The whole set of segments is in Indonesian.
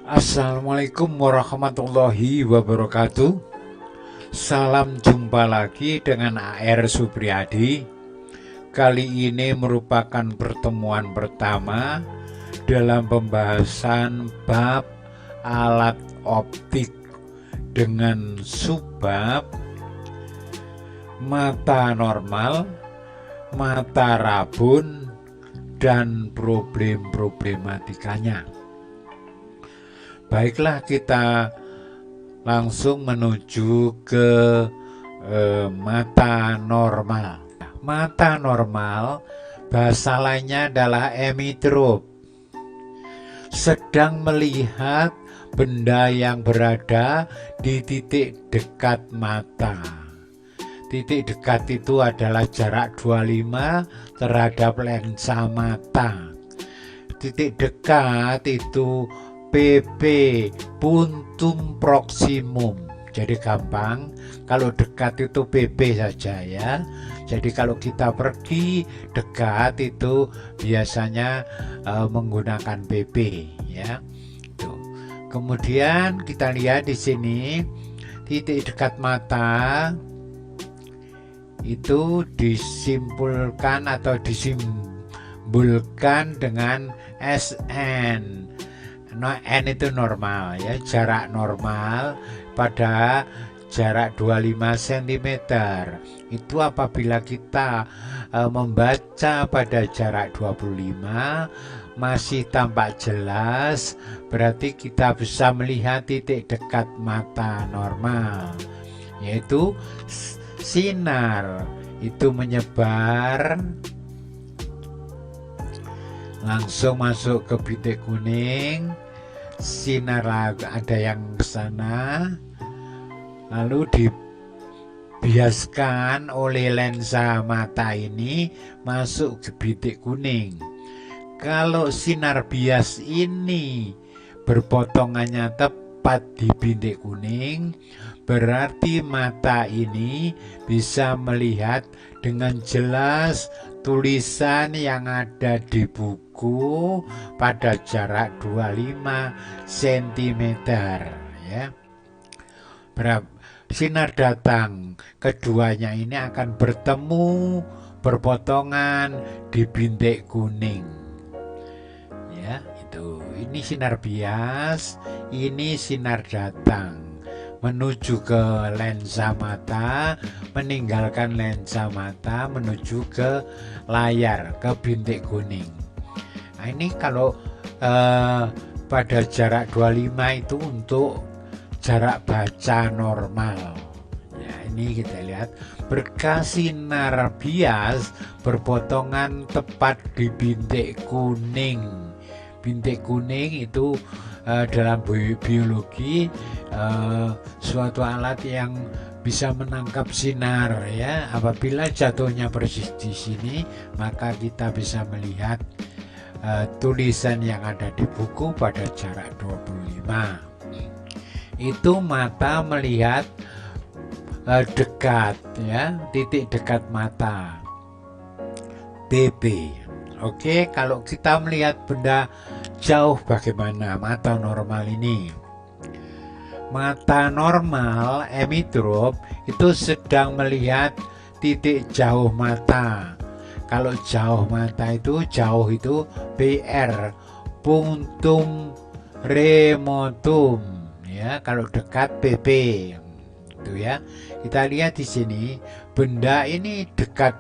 Assalamualaikum warahmatullahi wabarakatuh. Salam jumpa lagi dengan AR Supriyadi. Kali ini merupakan pertemuan pertama dalam pembahasan bab alat optik dengan subbab mata normal, mata rabun, dan problematikanya. Baiklah, kita langsung menuju ke mata normal. Mata normal bahasa lainnya adalah emitrop, sedang melihat benda yang berada di titik dekat mata. Titik dekat itu adalah jarak 25 terhadap lensa mata. Titik dekat itu PP, puntum proximum. Jadi gampang, kalau dekat itu PP saja ya. Jadi kalau kita pergi dekat itu biasanya menggunakan PP ya. Tuh. Kemudian kita lihat di sini titik dekat mata itu disimpulkan atau disimbolkan dengan SN. N itu normal ya, jarak normal pada jarak 25 cm. Itu apabila kita membaca pada jarak 25 masih tampak jelas, berarti kita bisa melihat titik dekat mata normal, yaitu sinar itu menyebar langsung masuk ke bintik kuning. Sinar ada yang ke sana, lalu dibiaskan oleh lensa mata ini masuk ke bintik kuning. Kalau sinar bias ini berpotongannya tepat di bintik kuning, berarti mata ini bisa melihat dengan jelas tulisan yang ada di buku pada jarak 25 cm ya. Sinar datang keduanya ini akan bertemu berpotongan di bintik kuning ya. Itu ini sinar bias, ini sinar datang menuju ke lensa mata, meninggalkan lensa mata menuju ke layar, ke bintik kuning. Nah ini kalau pada jarak 25 itu untuk jarak baca normal ya. Ini kita lihat berkas sinar bias berpotongan tepat di bintik kuning. Bintik kuning itu dalam biologi suatu alat yang bisa menangkap sinar ya. Apabila jatuhnya persis di sini, maka kita bisa melihat tulisan yang ada di buku pada jarak 25. Itu mata melihat dekat ya, titik dekat mata PP. Oke, kalau kita melihat benda jauh bagaimana mata normal ini? Mata normal emitrop itu sedang melihat titik jauh mata. Kalau jauh mata itu jauh itu PR, punctum remotum ya. Kalau dekat PP itu ya. Kita lihat di sini benda ini dekat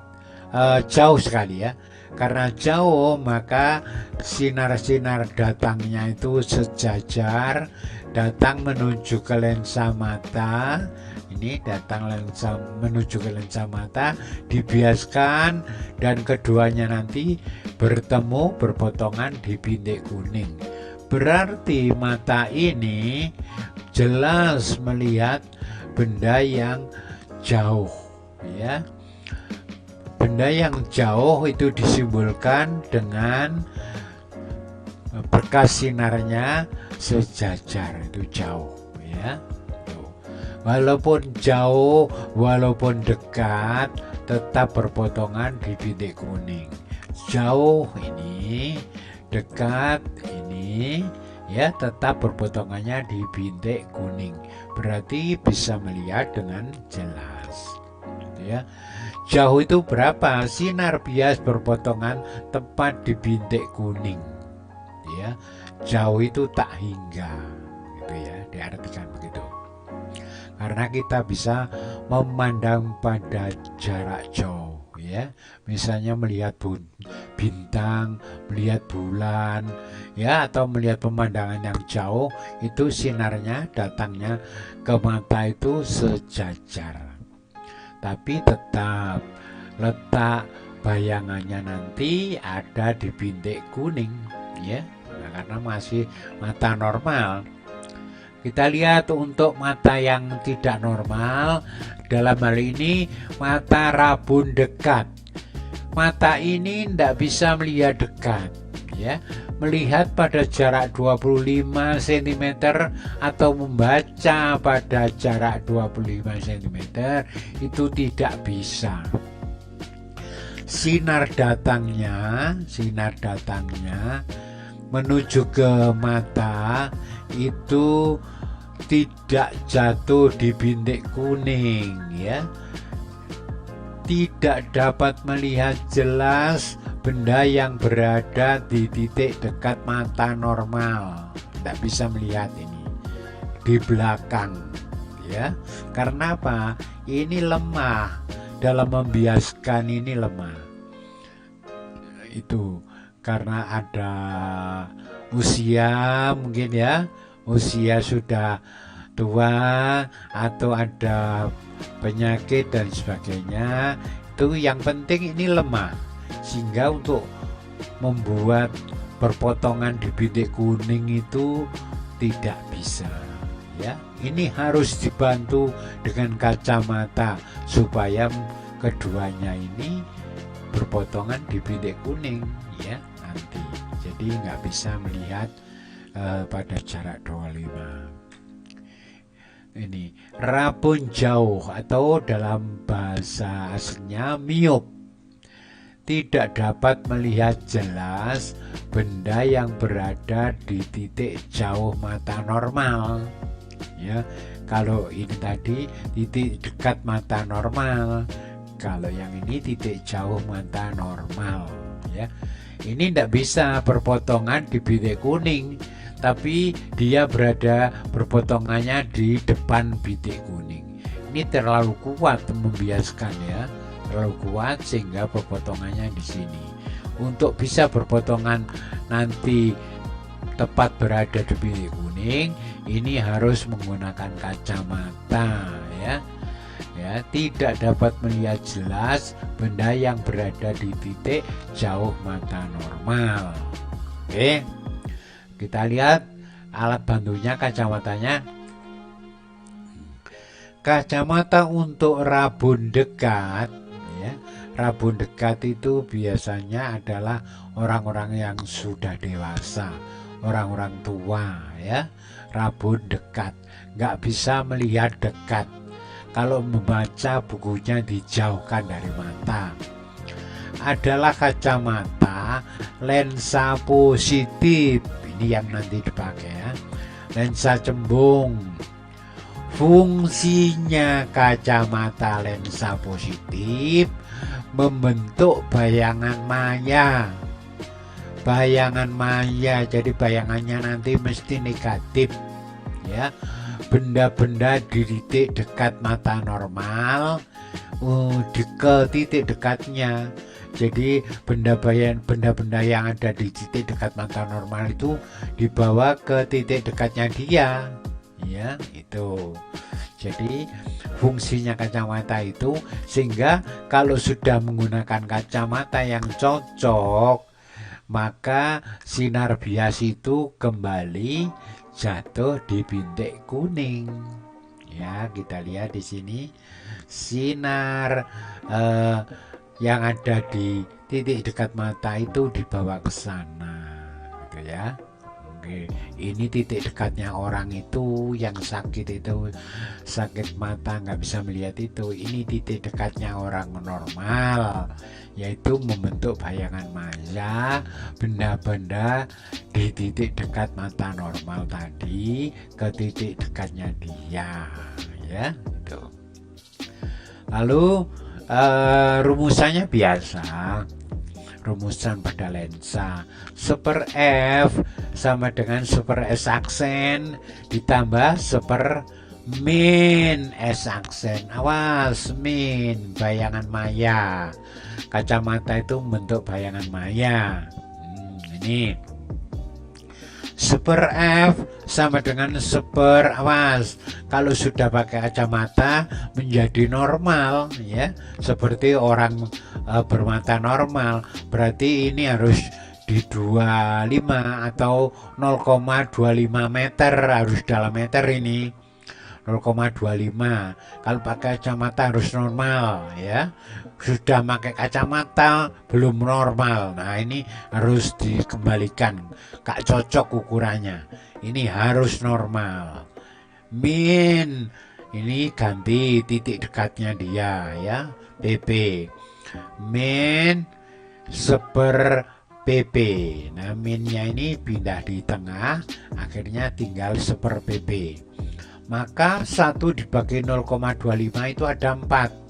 jauh sekali ya. Karena jauh maka sinar-sinar datangnya itu sejajar, datang menuju ke lensa mata. Ini datang menuju ke lensa mata, dibiaskan dan keduanya nanti bertemu berpotongan di bintik kuning. Berarti mata ini jelas melihat benda yang jauh ya. Benda yang jauh itu disimbolkan dengan berkas sinarnya sejajar, itu jauh ya. Walaupun jauh, walaupun dekat, tetap berpotongan di bintik kuning. Jauh ini, dekat ini ya, tetap berpotongannya di bintik kuning. Berarti bisa melihat dengan jelas, gitu ya. Jauh itu berapa? Sinar bias berpotongan tepat di bintik kuning, ya. Jauh itu tak hingga, gitu ya, diartikan begitu. Karena kita bisa memandang pada jarak jauh, ya. Misalnya melihat bintang, melihat bulan, ya, atau melihat pemandangan yang jauh, itu sinarnya datangnya ke mata itu sejajar. Tapi tetap letak bayangannya nanti ada di bintik kuning, ya. Nah, karena masih mata normal. Kita lihat untuk mata yang tidak normal, dalam hal ini mata rabun dekat. Mata ini tidak bisa melihat dekat, ya. Melihat pada jarak 25 cm atau membaca pada jarak 25 cm itu tidak bisa. Sinar datangnya menuju ke mata itu tidak jatuh di bintik kuning, ya. Tidak dapat melihat jelas benda yang berada di titik dekat mata normal. Tidak bisa melihat ini di belakang, ya. Karena apa? Ini lemah, dalam membiaskan ini lemah. Itu karena ada usia mungkin, ya. Usia sudah tua atau ada penyakit dan sebagainya. Itu yang penting ini lemah, sehingga untuk membuat perpotongan di bintik kuning itu tidak bisa, ya. Ini harus dibantu dengan kacamata supaya keduanya ini berpotongan di bintik kuning, ya, nanti. Jadi nggak bisa melihat pada jarak 25. Ini rabun jauh atau dalam bahasa aslinya miop. Tidak dapat melihat jelas benda yang berada di titik jauh mata normal, ya. Kalau ini tadi titik dekat mata normal, kalau yang ini titik jauh mata normal, ya. Ini tidak bisa berpotongan di bintik kuning, tapi dia berada berpotongannya di depan bintik kuning. Ini terlalu kuat membiaskan, ya, terlalu kuat sehingga berpotongannya di sini. Untuk bisa berpotongan nanti tepat berada di bintik kuning, ini harus menggunakan kacamata, ya. Ya, tidak dapat melihat jelas benda yang berada di titik jauh mata normal. Oke. Kita lihat alat bantunya, kacamatanya. Kacamata untuk rabun dekat, ya. Rabun dekat itu biasanya adalah orang-orang yang sudah dewasa, orang-orang tua, ya. Rabun dekat, nggak bisa melihat dekat. Kalau membaca bukunya dijauhkan dari mata. Adalah kacamata lensa positif. Ini yang nanti dipakai, ya. Lensa cembung. Fungsinya kacamata lensa positif membentuk bayangan maya. Bayangan maya, jadi bayangannya nanti mesti negatif, ya. Benda-benda di titik dekat mata normal ke titik dekatnya. Jadi benda-benda yang ada di titik dekat mata normal itu dibawa ke titik dekatnya dia, ya, itu. Jadi fungsinya kacamata itu, sehingga kalau sudah menggunakan kacamata yang cocok, maka sinar bias itu kembali jatuh di bintik kuning. Ya, kita lihat di sini sinar yang ada di titik dekat mata itu dibawa ke sana, gitu ya. Oke, ini titik dekatnya orang itu yang sakit itu, sakit mata nggak bisa melihat itu. Ini titik dekatnya orang normal, yaitu membentuk bayangan maya benda-benda di titik dekat mata normal tadi ke titik dekatnya dia, ya. Itu. Lalu rumusannya biasa. Rumusan pada lensa super F sama dengan super S aksen ditambah super min S aksen. Awas, min bayangan maya. Kacamata itu membentuk bayangan maya. Ini super F sama dengan super, awas, kalau sudah pakai kacamata menjadi normal, ya, seperti orang bermata normal, berarti ini harus di 25 atau 0,25 meter, harus dalam meter ini 0,25. Kalau pakai kacamata harus normal, ya. Sudah pakai kacamata belum normal, nah ini harus dikembalikan, gak cocok ukurannya, ini harus normal. Min ini ganti titik dekatnya dia, ya, PP min super PP. Nah, minnya ini pindah di tengah, akhirnya tinggal super PP. Maka 1 dibagi 0,25 itu ada 4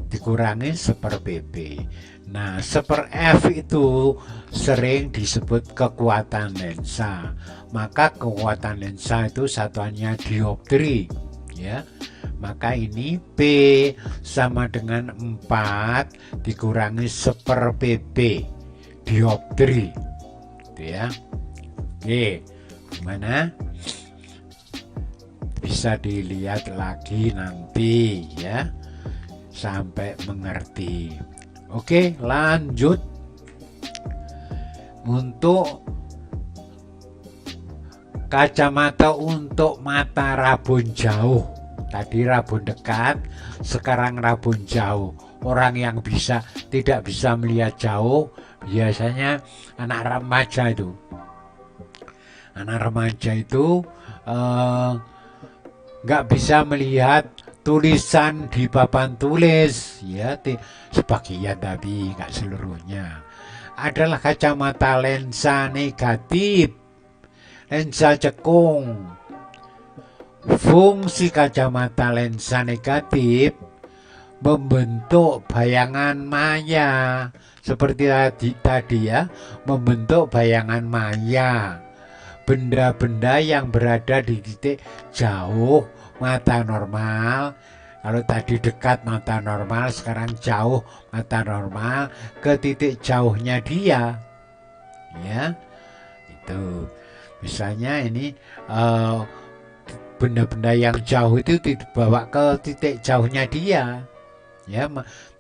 dikurangi super PP. Nah, super F itu sering disebut kekuatan lensa. Maka kekuatan lensa itu satuannya dioptri, ya. Maka ini P sama dengan 4 dikurangi super PP dioptri, gitu ya. Oke, gimana? Bisa dilihat lagi nanti, ya, sampai mengerti. Oke, lanjut. Untuk kacamata untuk mata rabun jauh. Tadi rabun dekat, sekarang rabun jauh. Orang yang tidak bisa melihat jauh biasanya anak remaja itu. Anak remaja itu nggak bisa melihat tulisan di papan tulis, ya, sebagian tapi nggak seluruhnya. Adalah kacamata lensa negatif, lensa cekung. Fungsi kacamata lensa negatif membentuk bayangan maya seperti tadi, ya, membentuk bayangan maya benda-benda yang berada di titik jauh mata normal. Kalau tadi dekat mata normal, sekarang jauh mata normal ke titik jauhnya dia, ya. Itu misalnya ini benda-benda yang jauh itu dibawa ke titik jauhnya dia, ya.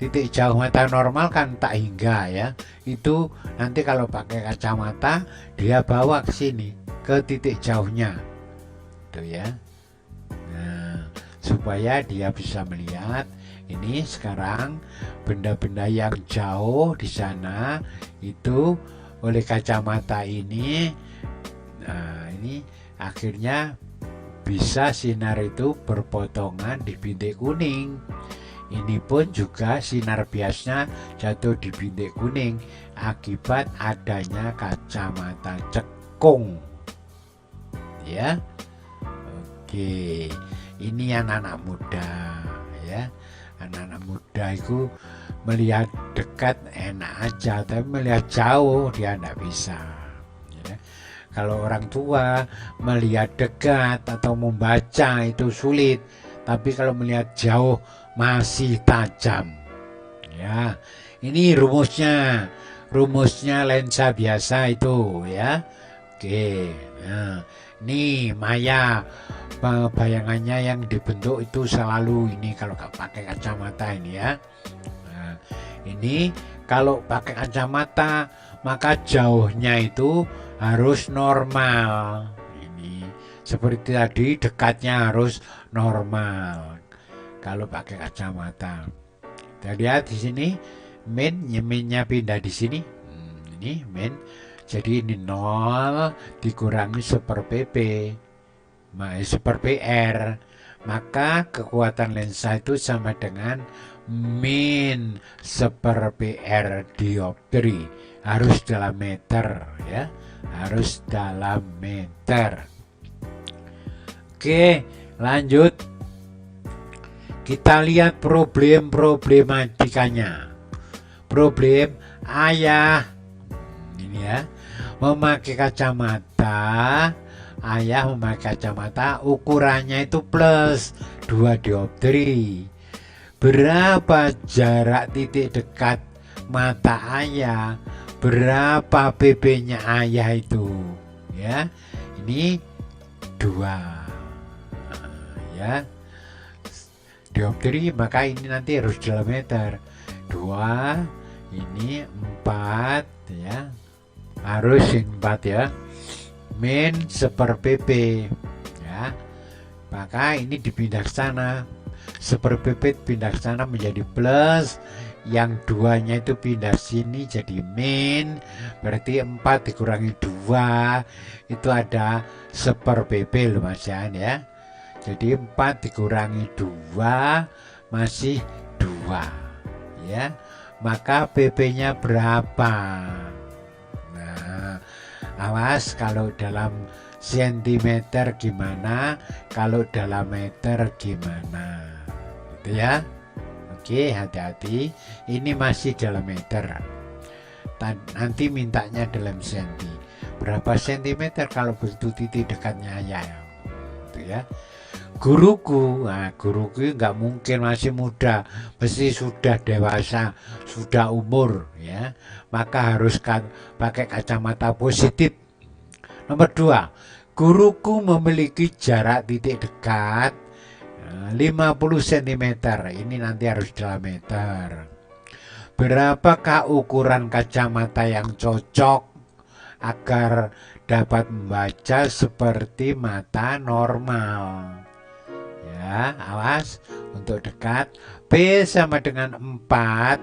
Titik jauh mata normal kan tak hingga, ya. Itu nanti kalau pakai kacamata dia bawa ke sini ke titik jauhnya, itu ya. Nah, supaya dia bisa melihat ini sekarang benda-benda yang jauh di sana itu oleh kacamata ini. Nah, ini akhirnya bisa sinar itu berpotongan di bintik kuning. Ini pun juga sinar biasnya jatuh di bintik kuning akibat adanya kacamata cekung, ya. Oke, ini anak-anak muda, ya. Anak-anak muda itu melihat dekat enak aja, tapi melihat jauh dia tidak bisa, ya. Kalau orang tua melihat dekat atau membaca itu sulit, tapi kalau melihat jauh masih tajam, ya. Ini rumusnya lensa biasa itu, ya. Oke, nah ini maya bayangannya yang dibentuk itu selalu ini kalau nggak pakai kacamata ini, ya. Nah, ini kalau pakai kacamata maka jauhnya itu harus normal. Ini seperti tadi dekatnya harus normal kalau pakai kacamata. Kita lihat di sini minnya pindah di sini. Ini min Jadi ini 0 dikurangi 1/PP, super PR. Maka kekuatan lensa itu sama dengan min 1/PR dioptri. Harus dalam meter ya, harus dalam meter. Oke, lanjut. Kita lihat problematikanya. Problem ayah ini ya, memakai kacamata. Ayah memakai kacamata, ukurannya itu plus 2 dioptri. Berapa jarak titik dekat mata ayah? Berapa PP-nya ayah itu? Ya, ini 2 ya dioptri, maka ini nanti harus dalam meter. 2 ini 4 ya, harus 4 ya, min 1/PP ya, maka ini dipindah ke sana, 1/PP pindah ke sana menjadi plus, yang 2-nya itu pindah sini jadi min, berarti 4 dikurangi 2 itu ada 1/PP loh Mas Jan ya. Jadi 4 dikurangi 2 masih 2 ya, maka PP-nya berapa? Nah, awas kalau dalam sentimeter gimana, kalau dalam meter gimana, gitu ya. Oke, hati-hati, ini masih dalam meter. Nanti mintanya dalam senti. Berapa sentimeter kalau begitu titik dekatnya ya, gitu ya. Guruku nggak mungkin masih muda, mesti sudah dewasa, sudah umur ya, maka harus pakai kacamata positif. Nomor 2, guruku memiliki jarak titik dekat 50 cm, ini nanti harus dalam meter. Berapakah ukuran kacamata yang cocok agar dapat membaca seperti mata normal? Ya, awas untuk dekat. P sama dengan 4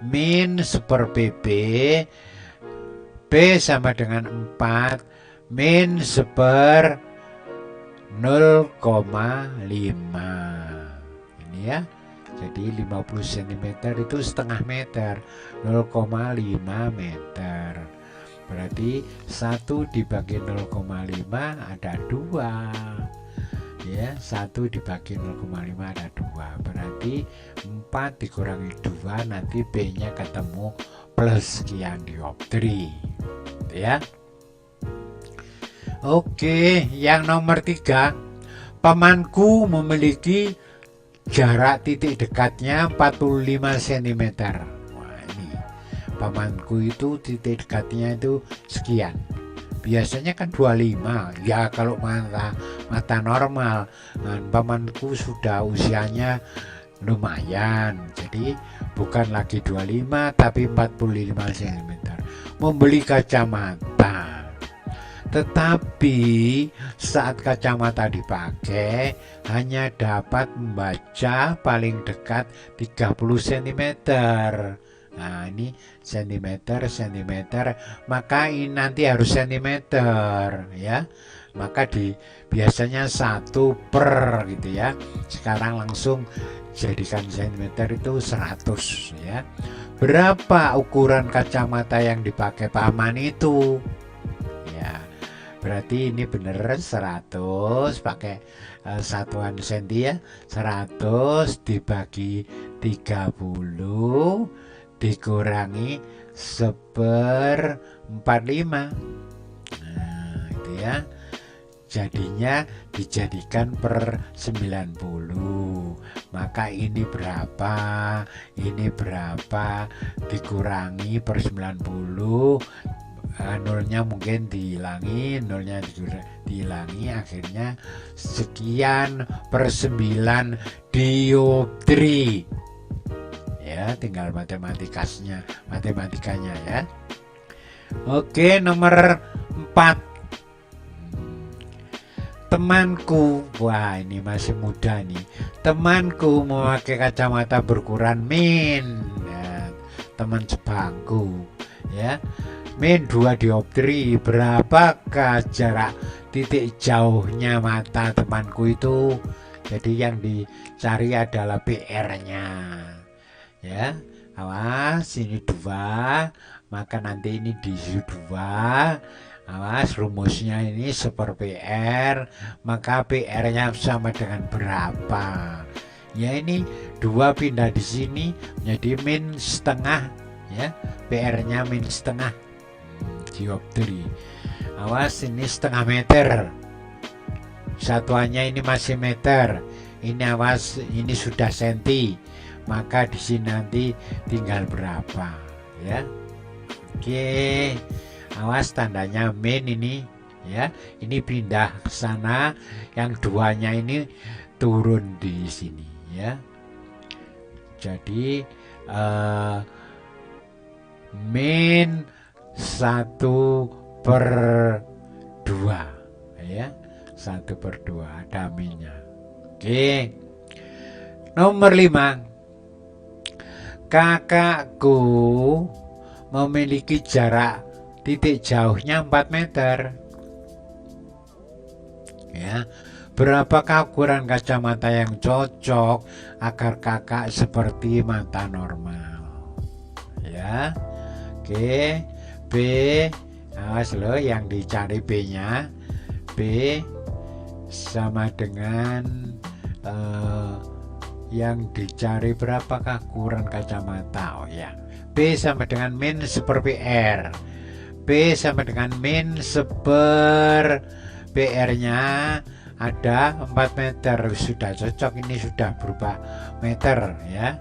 min 1/PP. P sama dengan 4 min 1/0,5. Ini ya. Jadi 50 cm itu setengah meter, 0,5 meter. Berarti 1 dibagi 0,5 ada 2. Ya, 1 dibagi 0,5 ada 2, berarti 4 dikurangi 2 nanti B-nya ketemu plus sekian dioptri ya. Oke, yang nomor 3, pamanku memiliki jarak titik dekatnya 45 cm. Wah, ini pamanku itu titik dekatnya itu sekian. Biasanya kan 25 ya kalau mata normal. Pamanku sudah usianya lumayan, jadi bukan lagi 25 tapi 45 cm. Membeli kacamata, tetapi saat kacamata dipakai hanya dapat membaca paling dekat 30 cm. Nah, ini sentimeter, maka ini nanti harus sentimeter ya. Maka biasanya 1 per gitu ya. Sekarang langsung jadikan sentimeter itu 100 ya. Berapa ukuran kacamata yang dipakai paman itu? Ya, berarti ini bener 100 pakai satuan senti ya. 100 dibagi 30 dikurangi 1/45. Nah, itu ya. Jadinya dijadikan per 90. Maka ini berapa? Ini berapa? Dikurangi per 90. Nolnya mungkin dihilangi, akhirnya sekian per 9 dioptri. Ya, tinggal matematikanya ya. Oke, nomor 4. Temanku, wah ini masih muda nih. Temanku memakai kacamata berukuran min. Ya, teman sebangku ya. min 2 dioptri. Berapakah jarak titik jauhnya mata temanku itu? Jadi yang dicari adalah PR-nya. Ya, awas, ini 2, maka nanti ini diisi 2. Awas, rumusnya ini super PR, maka PR-nya sama dengan berapa? Ya, ini 2 pindah di sini menjadi min setengah, ya. PR-nya min setengah dioptri. Awas, ini setengah meter. Satuannya ini masih meter. Ini awas, ini sudah senti. Maka di sini nanti tinggal berapa, ya. Oke. Awas, tandanya min ini, ya. Ini pindah ke sana, yang 2-nya ini turun di sini, ya. Jadi min 1/2, ya. 1/2 ada minnya. Oke. Nomor 5, kakakku memiliki jarak titik jauhnya 4 meter. Ya, berapakah ukuran kacamata yang cocok agar kakak seperti mata normal? Ya, oke. B, awas loh, yang dicari B-nya. B sama dengan yang dicari berapakah ukuran kacamata? Oh ya, B sama dengan min seper-PR. B sama dengan min seper PR-nya ada 4 meter. Sudah cocok, ini sudah berubah meter, ya.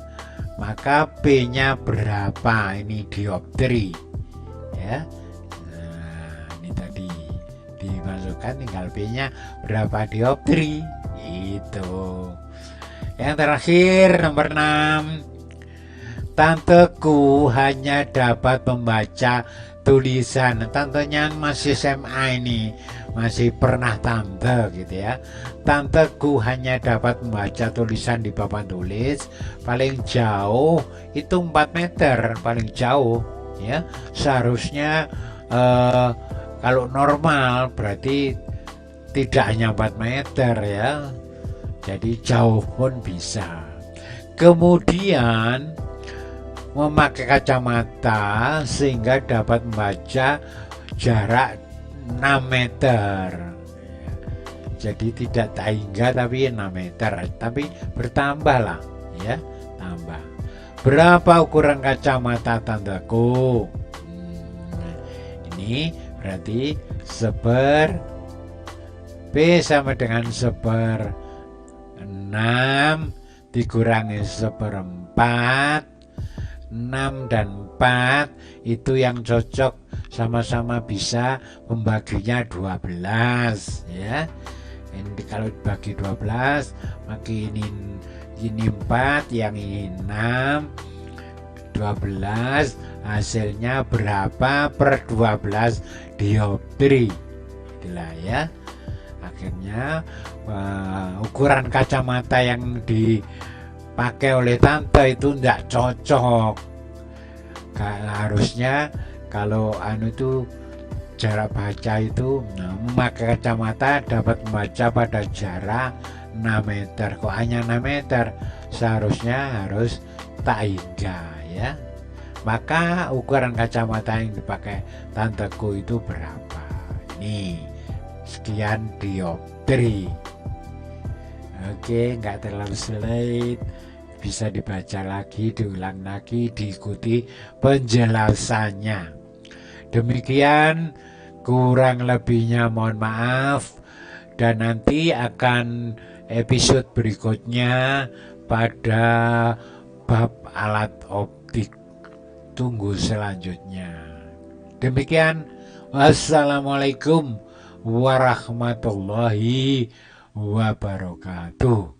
Maka B-nya berapa? Ini dioptri, ya. Nah, ini tadi dimasukkan, tinggal B-nya berapa dioptri. Itu. Yang terakhir nomor 6, tanteku hanya dapat membaca tulisan. Tantenya masih SMA ini, masih pernah tante gitu ya. Tanteku hanya dapat membaca tulisan di papan tulis paling jauh itu 4 meter, paling jauh, ya. Seharusnya kalau normal berarti tidak hanya 4 meter, ya. Jadi jauh pun bisa. Kemudian memakai kacamata sehingga dapat membaca jarak 6 meter. Jadi tidak hingga tapi 6 meter, tapi bertambah lah, ya, tambah. Berapa ukuran kacamata tanteku? Ini berarti seper B sama dengan seper 6 dikurangi seperempat. 6 dan 4 itu yang cocok, sama-sama bisa membaginya 12, ya. Ini kalau dibagi 12 maka ini 4, yang ini 6, 12, hasilnya berapa per 12 dioptri. Itulah, ya. Akhirnya ukuran kacamata yang dipakai oleh tante itu tidak cocok. Harusnya kalau itu jarak baca itu, memakai kacamata dapat membaca pada jarak 6 meter. Kok hanya 6 meter? Seharusnya harus tak hingga, ya. Maka ukuran kacamata yang dipakai tanteku itu berapa? Ini sekian dioptri. Oke, nggak terlalu sulit, bisa dibaca lagi, diulang lagi, diikuti penjelasannya. Demikian, kurang lebihnya mohon maaf, dan nanti akan episode berikutnya pada bab alat optik. Tunggu selanjutnya. Demikian, wassalamualaikum warahmatullahi wabarakatuh.